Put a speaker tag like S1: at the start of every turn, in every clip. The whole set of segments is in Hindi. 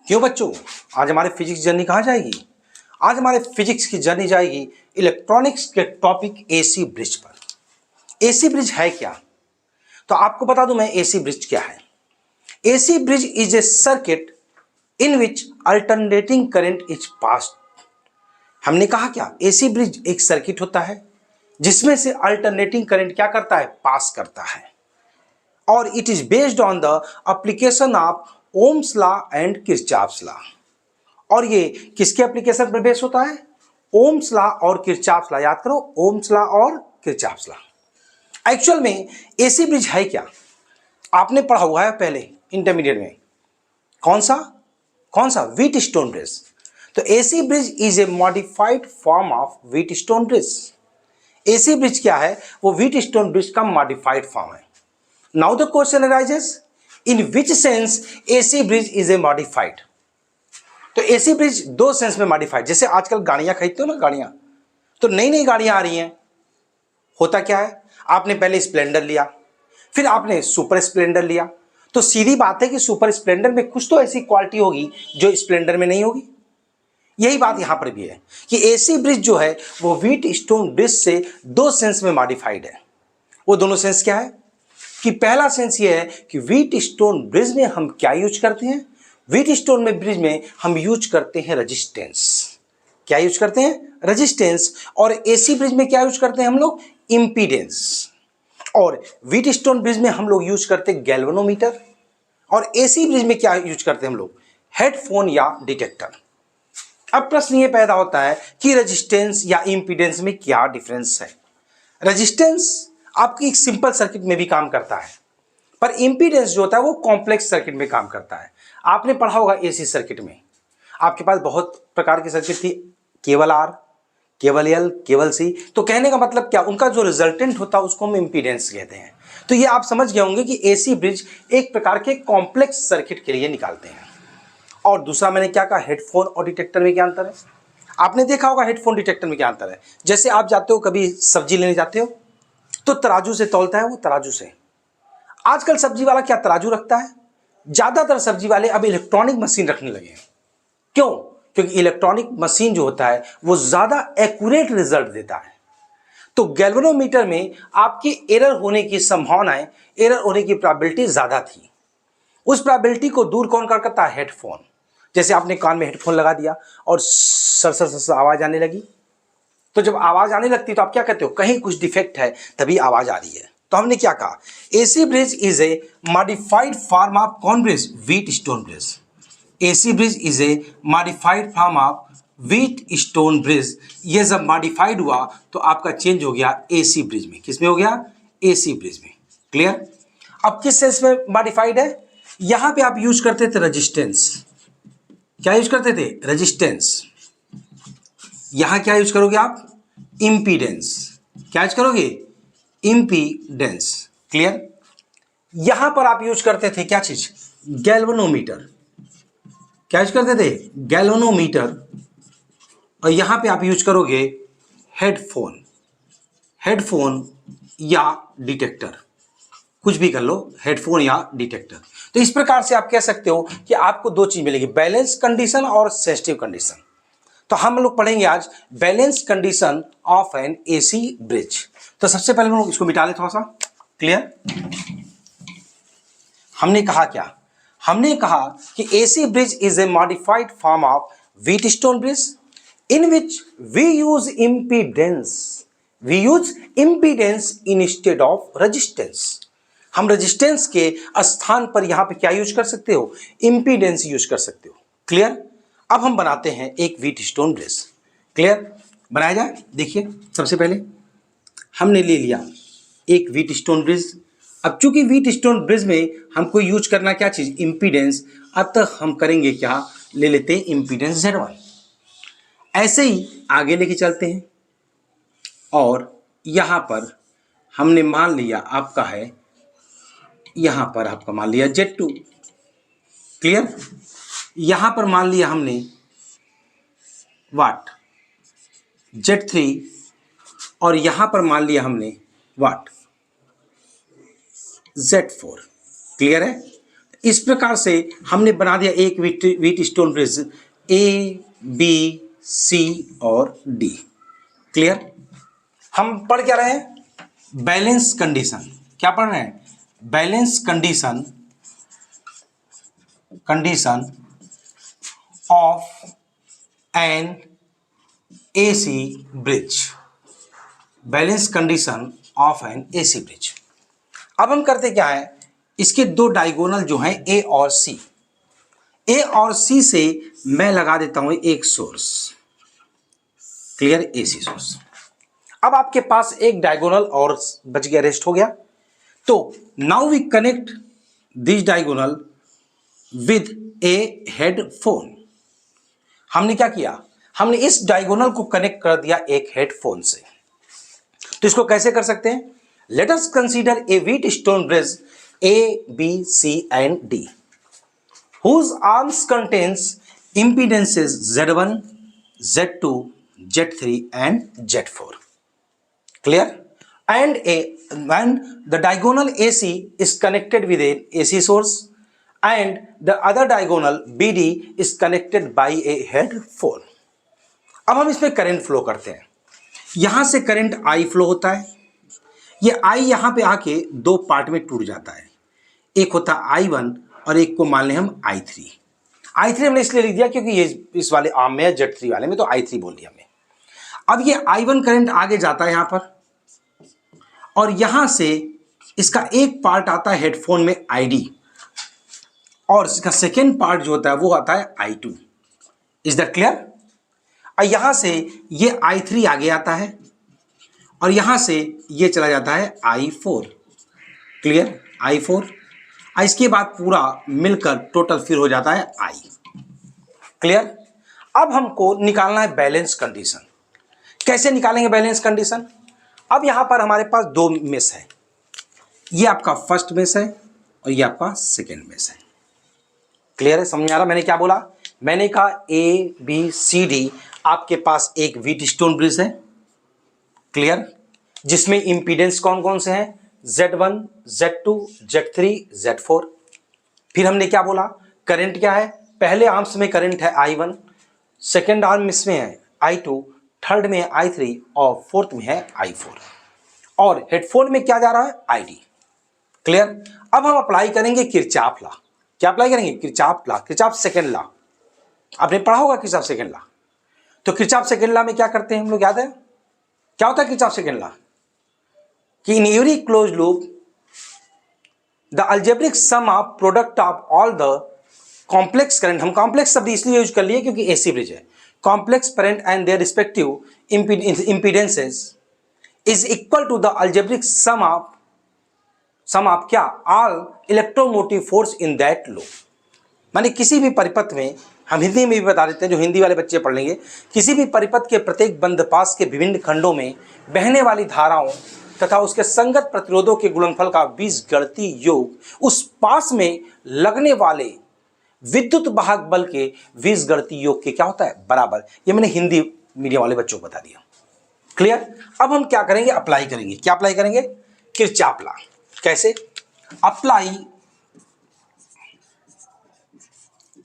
S1: क्यों बच्चों, आज हमारे फिजिक्स जर्नी कहाँ जाएगी? आज हमारे फिजिक्स की जर्नी जाएगी इलेक्ट्रॉनिक्स के टॉपिक एसी ब्रिज पर। एसी ब्रिज है क्या? तो आपको बता दूं मैं एसी ब्रिज क्या है। AC bridge is a circuit in which alternating current is passed. हमने कहा क्या, एसी ब्रिज एक सर्किट होता है जिसमें से अल्टरनेटिंग करंट क्या करता है, पास करता है, और it is based on the application of Ohm's law and Kirchhoff's law. और ये किसके एप्लीकेशन पर बेस होता है? ओम्स लॉ और किरचॉफ्स लॉ। याद करो, ओम्स लॉ और किरचॉफ्स लॉ। एक्चुअल में एसी ब्रिज है क्या? आपने पढ़ा हुआ है पहले इंटरमीडिएट में। कौन सा? Wheatstone bridge. तो AC bridge is a modified form of Wheatstone bridge. AC bridge क्या है? वो व्हीट स्टोन ब्रिज का मॉडिफाइड फॉर्म है। Now the question arises, in which sense AC bridge is a modified. तो एसी ब्रिज दो सेंस में मॉडिफाइड। जैसे आजकल गाड़ियां खरीदते हो ना, गाड़ियां, तो नई नई गाड़ियां आ रही हैं। होता क्या है, आपने पहले स्प्लेंडर लिया, फिर आपने सुपर स्प्लेंडर लिया, तो सीधी बात है कि सुपर स्प्लेंडर में कुछ तो ऐसी क्वालिटी होगी जो स्प्लेंडर में नहीं होगी। यही बात यहां पर भी है कि एसी ब्रिज जो है वो व्हीट स्टोन ब्रिज से दो सेंस में मॉडिफाइड है। वो दोनों सेंस क्या है कि पहला सेंस ये है कि व्हीट स्टोन ब्रिज में हम क्या यूज करते हैं? व्हीट स्टोन में ब्रिज में हम यूज करते हैं रेजिस्टेंस। क्या यूज करते हैं? रेजिस्टेंस। और एसी ब्रिज में क्या यूज करते हैं हम लोग? इंपीडेंस। और व्हीट स्टोन ब्रिज में हम लोग यूज करते हैं गैल्वेनोमीटर, और एसी ब्रिज में क्या यूज करते हैं हम लोग? हेडफोन या डिटेक्टर। अब प्रश्न ये पैदा होता है कि रेजिस्टेंस या इंपीडेंस में क्या डिफरेंस है। रेजिस्टेंस आपकी एक सिंपल सर्किट में भी काम करता है, पर इंपीडेंस जो होता है वो कॉम्प्लेक्स सर्किट में काम करता है। आपने पढ़ा होगा एसी सर्किट में आपके पास बहुत प्रकार की सर्किट थी, केवल आर, केवल एल, केवल सी। तो कहने का मतलब क्या, उनका जो रिजल्टेंट होता है उसको हम इंपीडेंस कहते हैं। तो ये आप समझ गए होंगे कि एसी ब्रिज एक प्रकार के कॉम्प्लेक्स सर्किट के लिए निकालते हैं। और दूसरा मैंने क्या कहा, हेडफोन और डिटेक्टर में क्या अंतर है? आपने देखा होगा हेडफोन डिटेक्टर में क्या अंतर है। जैसे आप जाते हो, कभी सब्जी लेने जाते हो, तो तराजू से तौलता है वो, तराजू से। आजकल सब्जी वाला क्या तराजू रखता है? ज्यादातर सब्जी वाले अब इलेक्ट्रॉनिक मशीन रखने लगे हैं। क्यों? क्योंकि इलेक्ट्रॉनिक मशीन जो होता है वो ज्यादा एक्यूरेट रिजल्ट देता है। तो गैल्वेनोमीटर में आपकी एरर होने की संभावनाएं, एरर होने की प्रोबेबिलिटी ज्यादा थी। उस प्रोबेबिलिटी को दूर कौन करता है? हेडफोन। जैसे आपने कान में हेडफोन लगा दिया और सर सर सर सर आवाज आने लगी, तो जब आवाज आने लगती तो आप क्या कहते हो, कहीं कुछ डिफेक्ट है तभी आवाज आ रही है। तो हमने क्या कहा, AC bridge is a modified form of कौन bridge? Wheatstone bridge. AC bridge is a modified form of Wheatstone bridge. ये जब मॉडिफाइड हुआ तो आपका चेंज हो गया एसी ब्रिज में। किस में हो गया? एसी ब्रिज में। क्लियर? अब किस सेंस में मॉडिफाइड है? यहां पे आप यूज करते थे रेजिस्टेंस। क्या यूज करते थे? रेजिस्टेंस। यहां क्या यूज करोगे आप? इंपीडेंस। क्या यूज करोगे? इंपीडेंस। क्लियर? यहां पर आप यूज करते थे क्या चीज? गैल्वेनोमीटर। क्या यूज करते थे? गैल्वेनोमीटर। और यहां पे आप यूज करोगे हेडफोन। हेडफोन या डिटेक्टर, कुछ भी कर लो, हेडफोन या डिटेक्टर। तो इस प्रकार से आप कह सकते हो कि आपको दो चीज मिलेगी, बैलेंस कंडीशन और सेंसिटिव कंडीशन। तो हम लोग पढ़ेंगे आज balance condition of N AC bridge. तो सबसे पहले हम लोग इसको मिटा लें थोड़ा सा। क्लियर? हमने कहा क्या? हमने कहा कि AC bridge is a modified form of Wheatstone bridge in which we use impedance. We use impedance instead of resistance. हम रेजिस्टेंस के स्थान पर यहां पे क्या यूज कर सकते हो? इंपीडेंस यूज कर सकते हो। क्लियर? अब हम बनाते हैं एक व्हीट स्टोन ब्रिज। क्लियर? बनाया जाए। देखिए, सबसे पहले हमने ले लिया एक व्हीट स्टोन ब्रिज। अब चूंकि व्हीट स्टोन ब्रिज में हमको यूज करना क्या चीज? इंपीडेंस। अतः हम करेंगे क्या? ले लेते हैं इंपीडेंस Z1। ऐसे ही आगे लेके चलते हैं, और यहां पर हमने मान लिया आपका है, यहां पर आपका मान लिया Z2। क्लियर? यहां पर मान लिया हमने वाट? Z3। और यहां पर मान लिया हमने वाट? Z4। क्लियर है? इस प्रकार से हमने बना दिया एक व्हीटस्टोन ब्रिज ए, बी, सी और डी। क्लियर? हम पढ़ क्या रहे हैं? Balance condition. क्या पढ़ रहे हैं? Balance condition of N AC bridge. Balance condition of N AC bridge. अब हम करते क्या है, इसके दो डायगोनल जो हैं ए और सी, ए और सी से मैं लगा देता हूं एक सोर्स। क्लियर? AC source. अब आपके पास एक डायगोनल और बच गया, रेस्ट हो गया। तो now we connect this diagonal with a headphone. हमने क्या किया, हमने इस डायगोनल को कनेक्ट कर दिया एक हेडफोन से। तो इसको कैसे कर सकते हैं? Let us consider a Wheatstone bridge A, B, C and D whose arms contains impedances Z1, Z2, Z3 and Z4. Clear? And the diagonal AC is connected with an AC source and the other diagonal BD is connected by a headphone. अब हम इसमें करंट फ्लो करते हैं। यहां से करंट I फ्लो होता है। ये I यहां पे आके दो पार्ट में टूट जाता है। एक होता है I1 और एक को मान लें हम I3। I3 हमने इसलिए लिख दिया क्योंकि ये इस वाले आर्म में है, Z3 वाले में, तो I3 बोल दिया हमने। अब ये I1 करंट आगे जाता है यहां पर, और यहां से इसका एक पार्ट आता है हेडफोन में ID, और इसका सेकेंड पार्ट जो होता है वो आता है I2। Is that clear? और यहां से ये I3 आगे आता है और यहां से ये चला जाता है I4। क्लियर? I4। इसके बाद पूरा मिलकर टोटल फिर हो जाता है I। क्लियर? अब हमको निकालना है बैलेंस कंडीशन। कैसे निकालेंगे बैलेंस कंडीशन? अब यहां पर हमारे पास दो मेश है, ये आपका फर्स्ट मेश है और ये आपका सेकेंड मेश है। क्लियर है? समझ आ रहा मैंने क्या बोला? मैंने कहा ए, बी, सी, डी आपके पास एक व्हीटस्टोन ब्रिज है। क्लियर? जिसमें इंपीडेंस कौन कौन से हैं? Z1, Z2, Z3, Z4। फिर हमने क्या बोला? करंट क्या है? पहले आर्म्स में करंट है I1, सेकेंड आर्म में है I2, थर्ड में है I3 और फोर्थ में है I4। और हेडफोन में क्या जा रहा है? ID। क्लियर? अब हम अप्लाई करेंगे किरचॉफ लॉ। क्या अप्लाई करेंगे? Kirchhoff law, Kirchhoff second law. आपने पढ़ा होगा किरचॉफ सेकेंड लॉ। तो किरचॉफ सेकेंड लॉ में क्या करते हैं हम लोग, याद है? क्या होता है किरचॉफ सेकेंड लॉ? कि in every closed loop the algebraic sum of product of all the complex current, हम complex शब्द इसलिए यूज कर लिए क्योंकि एसी ब्रिज है, complex current and their respective impedances is equal to the algebraic sum of क्या? all electromotive force in that loop। माने किसी भी परिपथ में, हम हिंदी में भी बता देते हैं, जो हिंदी वाले बच्चे पढ़ लेंगे, किसी भी परिपथ के प्रत्येक बंद पास के विभिन्न खंडों में बहने वाली धाराओं तथा उसके संगत प्रतिरोधों के गुणनफल का बीजगणितीय योग उस पास में लगने वाले विद्युत वाहक बल के बीजगणितीय योग के क्या होता है? बराबर। ये मैंने हिंदी मीडियम वाले बच्चों को बता दिया। क्लियर? अब हम क्या करेंगे? अप्लाई करेंगे। क्या अप्लाई करेंगे? Kirchhoff law. कैसे? अप्लाई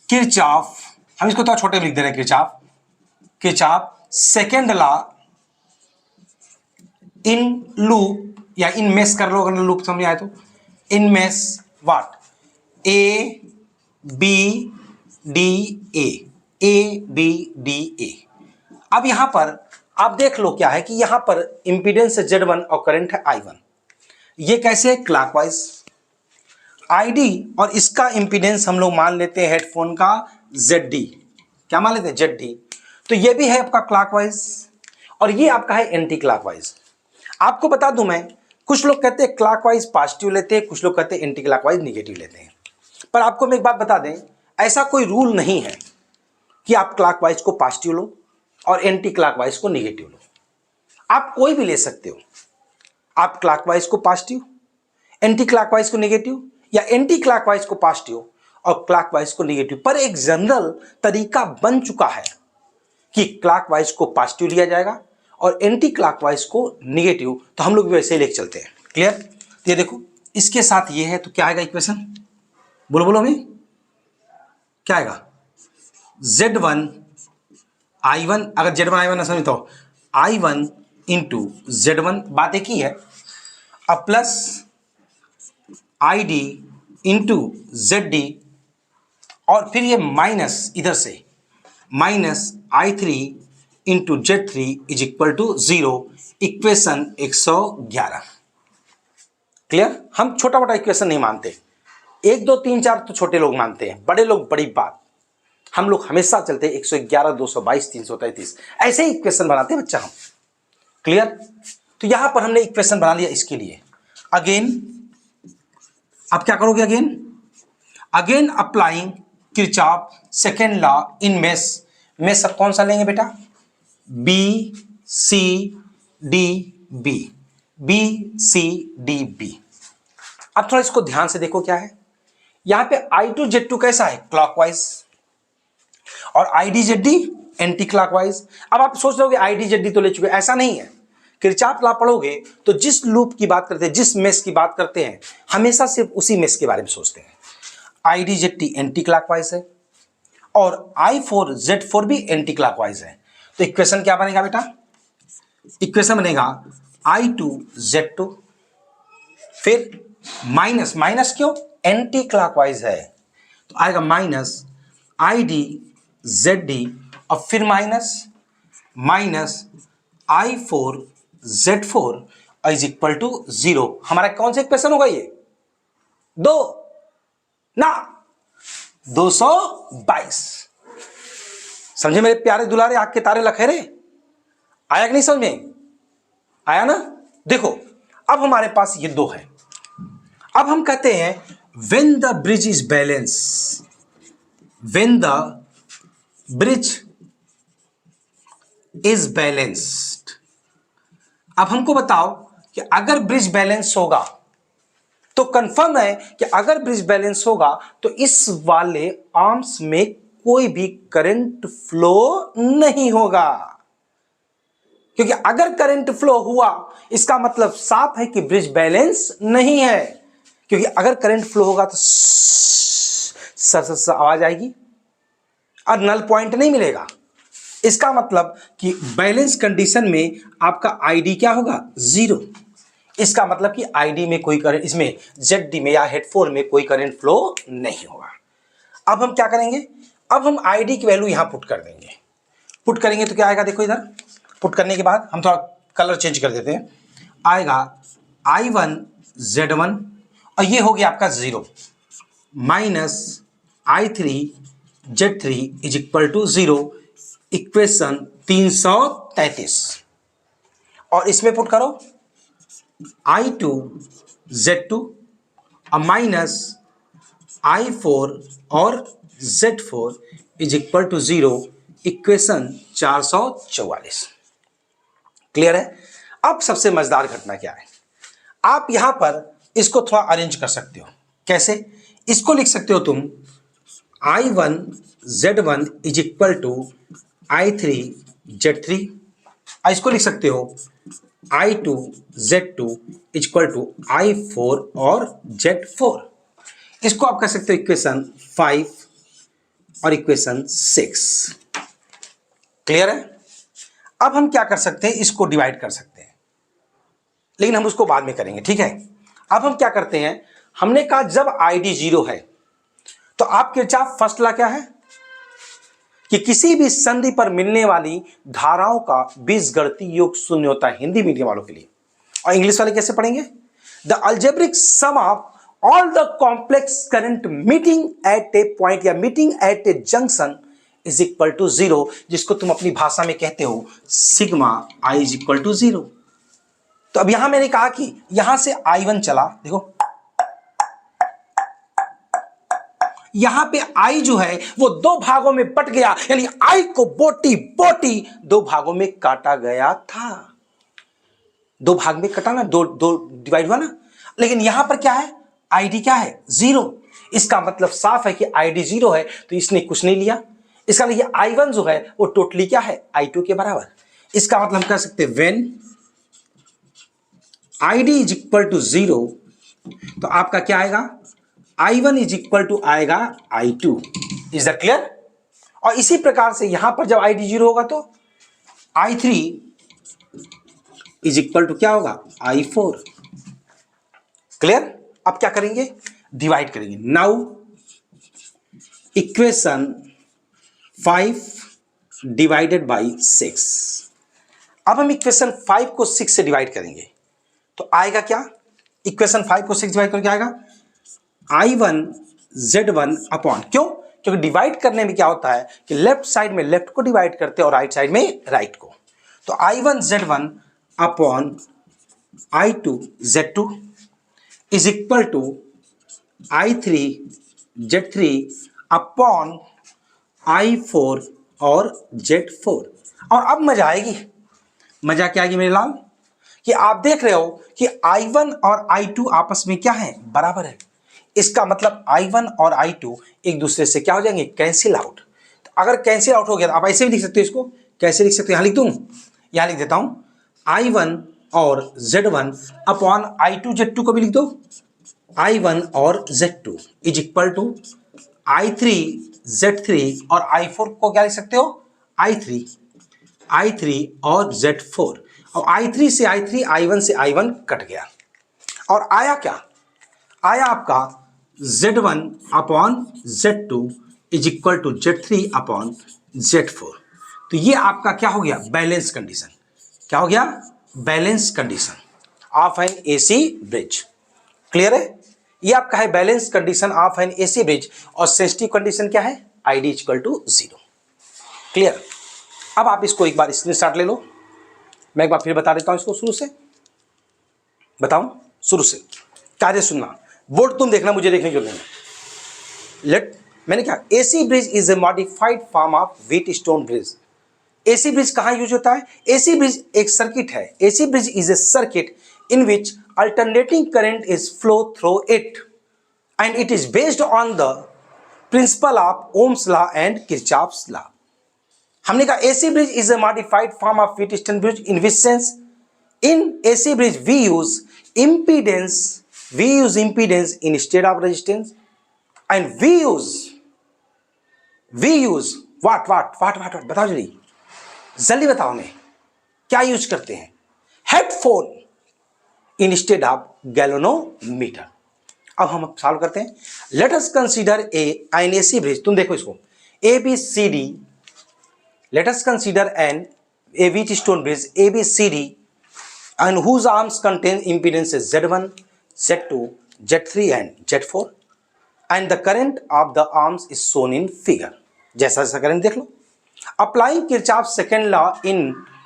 S1: किरचॉफ, हम इसको थोड़ा छोटे में लिख दे रहे हैं, Kirchhoff second law in loop, या इन मेश कर लो अगर लूप समझ आए तो। In mesh what? A, B, D, A, B, D, A. अब यहां पर आप देख लो क्या है कि यहां पर इंपीडेंस है Z1 और करंट है I1। ये कैसे है? क्लॉकवाइज। ID और इसका इंपीडेंस हम लोग मान लेते हैं हेडफोन का ZD। क्या मान लेते हैं? ZD। तो ये भी है आपका क्लॉकवाइज और ये आपका है एंटी क्लॉकवाइज। आपको बता दूं मैं, कुछ लोग कहते हैं क्लॉकवाइज पॉजिटिव लेते हैं, कुछ लोग कहते हैं एंटी क्लॉकवाइज निगेटिव लेते हैं। पर आपको मैं एक बात बता दें, ऐसा कोई रूल नहीं है कि आप क्लॉकवाइज को पॉजिटिव लो और एंटी क्लॉकवाइज को निगेटिव लो। आप कोई भी ले सकते हो। आप क्लॉकवाइज को पॉजिटिव, एंटी क्लॉकवाइज को निगेटिव, या एंटी क्लॉकवाइज को पॉजिटिव और क्लॉकवाइज को निगेटिव। पर एक जनरल तरीका बन चुका है कि क्लॉकवाइज को पॉजिटिव लिया जाएगा और एंटी क्लॉकवाइज को निगेटिव, तो हम लोग भी वैसे ही लेके चलते हैं। क्लियर? ये देखो, इसके साथ ये है तो क्या आएगा इक्वेशन? बोलो बोलो हमें क्या आएगा, Z1 I1, अगर Z1 I1 ना समझ तो I1 इंटू Z1 बात एक ही है, अब प्लस ID इंटू ZD, और फिर ये माइनस इधर से minus I3 into Z3 is equal to 0, equation 111। Clear? हम छोटा मोटा इक्वेशन नहीं मानते, 1 2 3 4 तो छोटे लोग मानते हैं, बड़े लोग बड़ी बात, हम लोग हमेशा चलते हैं 111 222 333, ऐसे ही इक्वेशन बनाते हैं बच्चा हम। क्लियर? तो यहां पर हमने इक्वेशन बना लिया इसके लिए। अगेन अब क्या करोगे, again applying Kirchhoff second law in mesh. Mesh अब कौन सा लेंगे बेटा, B C D B, B C D B. अब थोड़ा इसको ध्यान से देखो क्या है, यहां पे I2 Z2 कैसा है, क्लॉकवाइज, और IDZD एंटी क्लॉकवाइज। अब आप सोच रहे हो IDZD तो ले चुके, ऐसा नहीं है। किरचॉफ लॉ पढ़ोगे तो जिस लूप की बात करते हैं, जिस मेश की बात करते हैं, हमेशा सिर्फ उसी मेश के बारे में सोचते हैं। IDZD एंटी क्लॉकवाइज है और I4 Z4 भी एंटी क्लॉकवाइज है। तो इक्वेशन क्या बनेगा बेटा, इक्वेशन बनेगा I2 Z2, फिर माइनस, माइनस क्यों, एंटी क्लॉकवाइज है तो आएगा माइनस IDZD, और फिर minus I4 Z4 is equal to 0। हमारा कौन सा इक्वेशन होगा ये, 222। समझे मेरे प्यारे दुलारे, आग के तारे लखेरे, आया कि नहीं समझ में, आया ना? देखो अब हमारे पास ये 2 है। अब हम कहते हैं when the bridge is balance, when the bridge is balanced. अब हमको बताओ कि अगर ब्रिज बैलेंस होगा तो कंफर्म है कि अगर ब्रिज बैलेंस होगा तो इस वाले आर्म्स में कोई भी करंट फ्लो नहीं होगा, क्योंकि अगर करंट फ्लो हुआ इसका मतलब साफ है कि ब्रिज बैलेंस नहीं है, क्योंकि अगर करंट फ्लो होगा तो सर आवाज आएगी और नल पॉइंट नहीं मिलेगा। इसका मतलब कि बैलेंस कंडीशन में आपका ID क्या होगा, 0। इसका मतलब कि ID में कोई करंट, इसमें ZD में या हेड4 में कोई करंट फ्लो नहीं होगा। अब हम क्या करेंगे, अब हम ID की वैल्यू यहां पुट कर देंगे। पुट करेंगे तो क्या आएगा, देखो इधर पुट करने के बाद हम थोड़ा कलर चेंज कर देते हैं, आएगा I1 Z1 और ये हो गया आपका 0, minus I3 Z3 is equal to 0, equation 333। और इसमें पुट करो I2 Z2 और माइनस I4 और Z4 is equal to 0, equation 444। Clear है? अब सबसे मजेदार घटना क्या है, आप यहां पर इसको थोड़ा अरेंज कर सकते हो। कैसे? इसको लिख सकते हो तुम I1 Z1 is equal to I3 Z3, इसको लिख सकते हो I2 Z2 is equal to I4 और Z4। इसको आप कह सकते हो इक्वेशन 5 और इक्वेशन 6। क्लियर है? अब हम क्या कर सकते हैं, इसको डिवाइड कर सकते हैं, लेकिन हम उसको बाद में करेंगे, ठीक है? अब हम क्या करते हैं, हमने कहा जब ID 0 है तो आप किरचॉफ फर्स्ट लॉ क्या है कि किसी भी संधि पर मिलने वाली धाराओं का बीजगणितीय योग 0 होता है, हिंदी मीडियम वालों के लिए। और इंग्लिश वाले कैसे पढ़ेंगे, the algebraic sum of all the complex current meeting at a point या meeting at a junction is equal to 0, जिसको तुम अपनी भाषा में कहते हो sigma I is equal to 0। तो अब यहां मैंने कहा कि यहां से I1 चला, देखो यहां पे I जो है वो 2 भागों में बट गया, यानी I को बोटी बोटी 2 भागों में काटा गया था। 2 भाग में कटा ना, दो डिवाइड हुआ ना। लेकिन यहां पर क्या है, ID क्या है, 0। इसका मतलब साफ है कि ID 0 है, तो इसने कुछ नहीं लिया। इसका मतलब I1 जो है वो टोटली क्या है, I2 के बराबर। इसका मतलब हम कह सकते हैं when ID is equal to 0, तो आपका क्या आएगा, I1 इज इक्वल टू आएगा I2। Is that clear? और इसी प्रकार से यहां पर जब ID 0 होगा तो I3 इज इक्वल टू क्या होगा I4। क्लियर? अब क्या करेंगे, डिवाइड करेंगे। Now equation 5 divided by 6। अब हम इक्वेशन 5 को 6 से डिवाइड करेंगे तो आएगा क्या, इक्वेशन 5 को 6 डिवाइड करके आएगा I1 Z1 अपॉन, क्यों? क्योंकि डिवाइड करने में क्या होता है कि लेफ्ट साइड में लेफ्ट को डिवाइड करते हैं और राइट साइड में राइट को। तो I1 Z1 upon I2 Z2 is equal to I3 Z3 upon I4 और Z4। और अब मजा आएगी, मजा क्या आएगी मेरे लाल, कि आप देख रहे हो कि I1 और I2 आपस में क्या है, बराबर है। इसका मतलब I1 और I2 एक दूसरे से क्या हो जाएंगे, कैंसिल आउट। तो अगर कैंसिल आउट हो गया तो आप ऐसे भी लिख सकते हो, इसको कैसे लिख सकते हो, यहां लिख दूं, यहां लिख देता हूं I1 और Z1 अपॉन I2 Z2 को भी लिख दो, I1 और Z2 is equal to I3 Z3 और I4 को क्या लिख सकते हो, I3 और Z4। और I3 से I3, I1 से I1 कट गया और आया क्या, आया आपका Z1 upon Z2 is equal to Z3 upon Z4। तो ये आपका क्या हो गया, बैलेंस कंडीशन। क्या हो गया, balance condition of N AC bridge. Clear है? ये आपका है balance condition of N AC bridge. और सेंसिटिव कंडीशन क्या है, ID इक्वल टू 0। क्लियर? अब आप इसको एक बार स्क्रीनशॉट ले लो, मैं एक बार फिर बता देता हूं इसको शुरू से, बताऊं शुरू से, कार्य सुनना, बोर्ड तुम देखना, मुझे देखने की जरूरत नहीं। मैंने क्या, AC bridge is a modified form of Wheatstone bridge. AC bridge कहां यूज होता है, एसी ब्रिज एक सर्किट है। AC bridge is a circuit in which alternating current is flow through it and it is based on the principle of Ohm's law and Kirchhoff's law. हमने कहा AC bridge is a modified form of Wheatstone bridge in which sense, in AC bridge we use impedance instead of resistance, and we use what बताओ जल्दी बताओ, हमें क्या यूज करते हैं, हेडफोन इंस्टेड ऑफ गैल्वेनोमीटर। अब हम सॉल्व करते हैं। Let us consider N AC bridge, तुम देखो इसको ABCD, late us consider N wheat stone bridge ABCD and whose arms contain impedances Z1, Z2, Z3 and Z4 and the current of the arms is shown in figure। जैसा जैसा करंट देख लो। Applying Kirchhoff's second law in,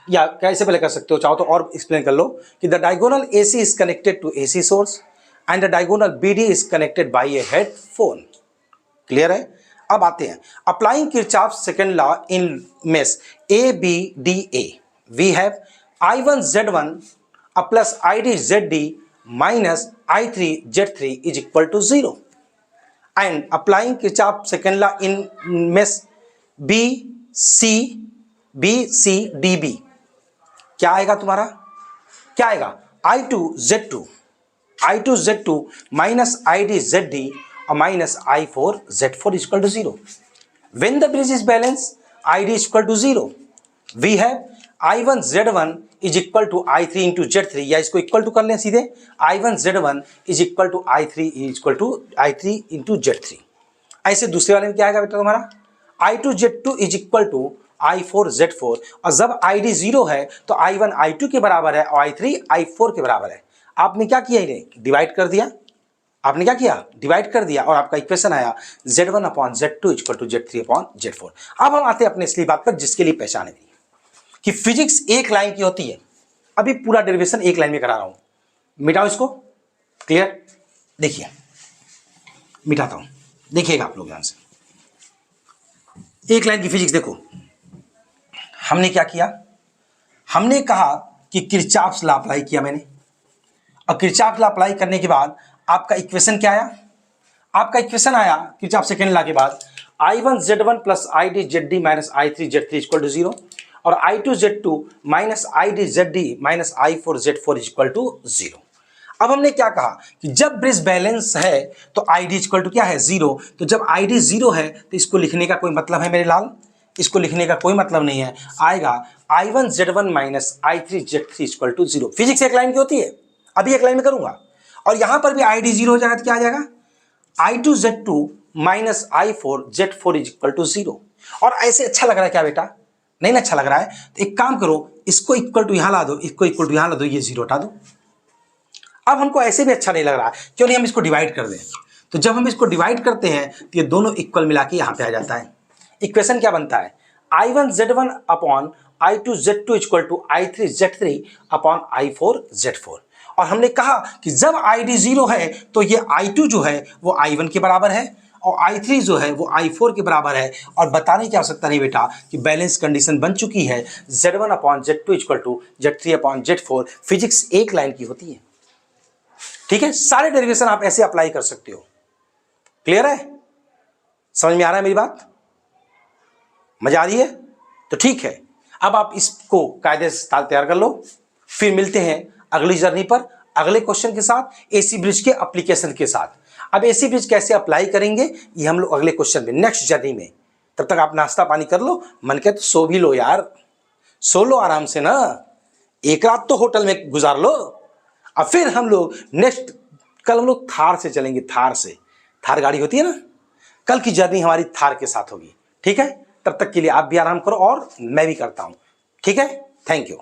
S1: या कैसे पहले कर सकते हो, चाहो तो और एक्सप्लेन कर लो कि the diagonal AC is connected to AC source and the diagonal BD is connected by a headphone। Clear है? अब आते हैं Applying Kirchhoff's second law in mesh ABDA, we have I1 Z1 plus ID ZD minus I3 Z3 is equal to 0 and applying Kirchhoff second law in mesh BCDB, क्या आएगा तुम्हारा, क्या आएगा I2 Z2 minus ID ZD और minus I4 Z4 is equal to 0। When the bridge is balance ID is equal to 0, we have I1 Z1 is equal to I3 into Z3, या इसको इक्वल टू कर लें सीधे, I1 Z1 is equal to I3 into Z3। ऐसे दूसरे वाले में क्या आएगा बेटा तुम्हारा, I2 Z2 is equal to I4 Z4, और जब ID 0 है तो I1 I2 के बराबर है और I3 I4 के बराबर है। आपने क्या किया, इन्हें डिवाइड कर दिया, आपने क्या किया, डिवाइड कर दिया, और आपका इक्वेशन आया Z1 upon Z2 equal to Z3 upon Z4। अब हम आते हैं अपने असली बात पर, जिसके लिए पहचाने दी कि फिजिक्स एक लाइन की होती है। अभी पूरा डेरिवेशन एक लाइन में करा रहा हूं, मिटाओ इसको। क्लियर? देखिए मिटाता हूं, देखिएगा आप लोग ध्यान से। एक लाइन की फिजिक्स देखो, हमने क्या किया, हमने कहा कि किरचॉफ्स लॉ अप्लाई किया मैंने, और किरचॉफ्स लॉ अप्लाई करने के बाद आपका इक्वेशन क्या आया, आपका इक्वेशन आया किरचॉफ सेकंड लॉ के बाद I1 Z1 plus ID ZD minus I3 Z3 equal to 0 और I2 Z2 minus ID ZD minus I4 Z4 equal to 0। अब हमने क्या कहा कि जब ब्रिज बैलेंस है तो ID इक्वल टू क्या है 0। तो जब ID 0 है तो इसको लिखने का कोई मतलब है मेरे लाल? इसको लिखने का कोई मतलब नहीं है। आएगा I1Z1 minus I3Z3 equal to 0। Physics एक लाइन की होती है, अभी एक लाइन में करूंगा। और यहां पर भी ID 0 हो जाएगा तो क्या आ जाएगा I2Z2 minus I4Z4 is equal to 0। और ऐसे अच्छा लग रहा है क्या बेटा? नहीं ना अच्छा लग रहा है तो एक काम करो, इसको इक्वल टू यहां ला दो, इसको इक्वल टू यहां ला दो, ये 0 हटा दो। अब हमको ऐसे भी अच्छा नहीं लग रहा, क्यों नहीं हम इसको डिवाइड कर दें? तो जब हम इसको डिवाइड करते हैं तो ये दोनों इक्वल मिला के यहां पे आ जाता है। इक्वेशन क्या बनता है? I1Z1 upon I2Z2 equal to I3Z3 upon I4Z4। और हमने कहा कि जब ID 0 है तो ये I2 जो है वो I1 के बराबर है और I3 जो है वो I4 के बराबर है। और बताने की आवश्यकता नहीं बेटा कि बैलेंस कंडीशन बन चुकी है, Z1 upon Z2 equal to Z3 upon Z4। Physics एक लाइन की होती है, ठीक है? सारे डेरिवेशन आप ऐसे अप्लाई कर सकते हो। क्लियर है? समझ में आ रहा है मेरी बात? मजा आ रही है? तो ठीक है, अब आप इसको कायदे से तैयार कर लो। फिर मिलते हैं अगली जर्नी पर अगले क्वेश्चन के साथ, एसी ब्रिज के एप्लीकेशन के साथ। अब एसी ब्रिज कैसे अप्लाई करेंगे ये हम लोग अगले क्वेश्चन में, नेक्स्ट जर्नी में। तब तक आप नाश्ता पानी कर लो, मन के तो सो भी लो यार, सो लो आराम से ना, एक रात तो होटल में गुजार लो। अब फिर हम लोग नेक्स्ट, कल हम लोग थार से चलेंगे, थार से, थार गाड़ी होती है ना, कल की जर्नी हमारी थार के साथ होगी। ठीक है, तब तक के लिए आप भी आराम करो और मैं भी करता हूं। ठीक है, थैंक यू।